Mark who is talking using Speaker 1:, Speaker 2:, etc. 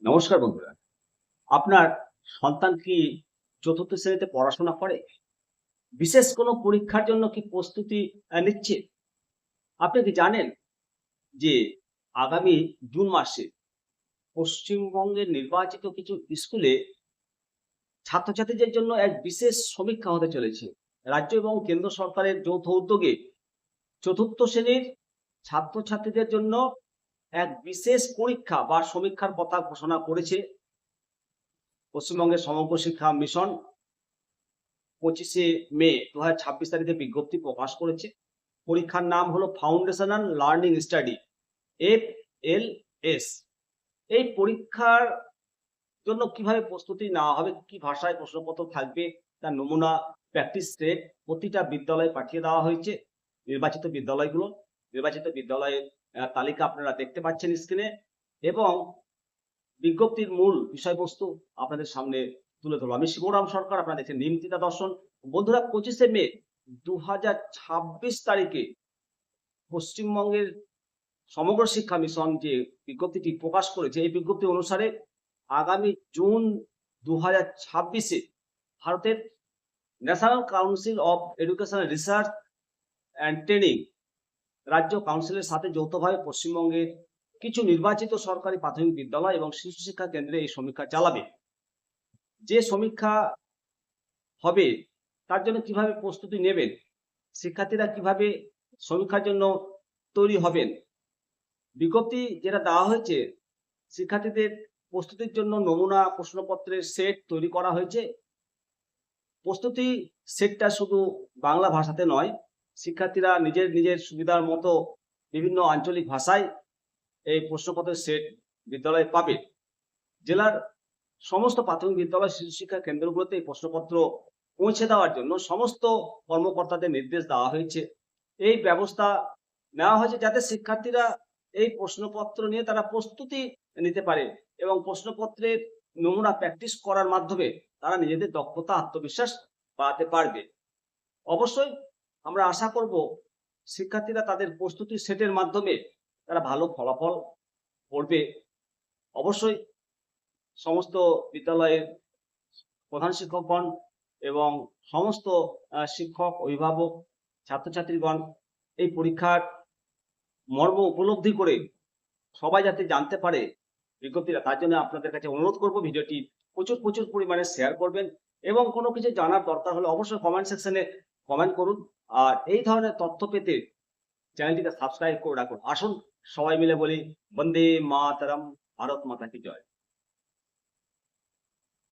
Speaker 1: নমস্কার বন্ধুরা। আপনার সন্তান কি চতুর্থ শ্রেণীতে পড়াশোনা করে? বিশেষ কোনো পরীক্ষার জন্য কি প্রস্তুতি নিচ্ছে? আপনি কি জানেন যে আগামী জুন মাসে পশ্চিমবঙ্গের নির্বাচিত কিছু স্কুলে ছাত্রছাত্রীদের জন্য এক বিশেষ সমীক্ষা হতে চলেছে। রাজ্য এবং কেন্দ্র সরকারের যৌথ উদ্যোগে চতুর্থ শ্রেণীর ছাত্রছাত্রীদের জন্য এক বিশেষ পরীক্ষা বা সমীক্ষার কথা ঘোষণা করেছে পশ্চিমবঙ্গের সমগ্র শিক্ষা মিশন। 25শে মে 2026 তারিখে বিজ্ঞপ্তি প্রকাশ করেছে। পরীক্ষার নাম হলো ফাউন্ডেশনাল লার্নিং স্টাডি, FLS। এই পরীক্ষার জন্য কিভাবে প্রস্তুতি নেওয়া হবে, কি ভাষায় প্রশ্নপত্র থাকবে, তার নমুনা প্র্যাকটিস সেট প্রতিটা বিদ্যালয়ে পাঠিয়ে দেওয়া হয়েছে। নির্বাচিত বিদ্যালয়ের তালিকা আপনারা দেখতে পাচ্ছেন স্ক্রিনে, এবং বিজ্ঞপ্তির মূল বিষয়বস্তু আপনাদের সামনে তুলে ধরবো। আমি শিবরাম সরকার, আপনারা দেখছেন নিমতিতা দর্শন। বন্ধুরা, 25শে মে 2026 তারিখে পশ্চিমবঙ্গের সমগ্র শিক্ষা মিশন যে বিজ্ঞপ্তিটি প্রকাশ করেছে, এই বিজ্ঞপ্তি অনুসারে আগামী জুন 2026-এ ভারতের national council of educational research and training রাজ্য কাউন্সিলের সাথে যৌথভাবে পশ্চিমবঙ্গের কিছু নির্বাচিত সরকারি প্রাথমিক বিদ্যালয় এবং শিশু শিক্ষা কেন্দ্রে এই সমীক্ষা চালাবে। যে সমীক্ষা হবে তার জন্য কিভাবে প্রস্তুতি নেবেন, শিক্ষার্থীরা কিভাবে সমীক্ষার জন্য তৈরি হবেন, বিজ্ঞপ্তি যেটা দেওয়া হয়েছে, শিক্ষার্থীদের প্রস্তুতির জন্য নমুনা প্রশ্নপত্রের সেট তৈরি করা হয়েছে। প্রস্তুতি সেটটা শুধু বাংলা ভাষাতে নয়, শিক্ষার্থীরা নিজের সুবিধার মতো বিভিন্ন আঞ্চলিক ভাষায় এই প্রশ্নপত্রের সেট বিদ্যালয়ে পাবে। জেলার সমস্ত প্রাথমিক বিদ্যালয় শিশু শিক্ষা কেন্দ্রগুলোতে এই প্রশ্নপত্র পৌঁছে দেওয়ার জন্য সমস্ত কর্মকর্তাদের নির্দেশ দেওয়া হয়েছে। এই ব্যবস্থা নেওয়া হয়েছে যাতে শিক্ষার্থীরা এই প্রশ্নপত্র নিয়ে তারা প্রস্তুতি নিতে পারে এবং প্রশ্নপত্রের নমুনা প্র্যাকটিস করার মাধ্যমে তারা নিজেদের দক্ষতা আত্মবিশ্বাস বাড়াতে পারবে। অবশ্যই আমরা আশা করব শিক্ষার্থীরা তাদের প্রস্তুতি সেটের মাধ্যমে তারা ভালো ফলাফল করবে। অবশ্যই সমস্ত বিদ্যালয়ের প্রধান শিক্ষকগণ এবং সমস্ত শিক্ষক, অভিভাবক, ছাত্রছাত্রীগণ এই পরীক্ষার মর্ম উপলব্ধি করে সবাই যাতে জানতে পারে বিজ্ঞপ্তিটা, তার জন্য আপনাদের কাছে অনুরোধ করব ভিডিওটি প্রচুর পরিমাণে শেয়ার করবেন এবং কোনো কিছু জানার দরকার হলে অবশ্যই কমেন্ট সেকশনে কমেন্ট করুন। আর এই ধরনের তথ্য পেতে চ্যানেলটিকে সাবস্ক্রাইব করে রাখুন। আসুন সবাই মিলে বলি বন্দে মাতরম, ভারত মাতা কি জয়।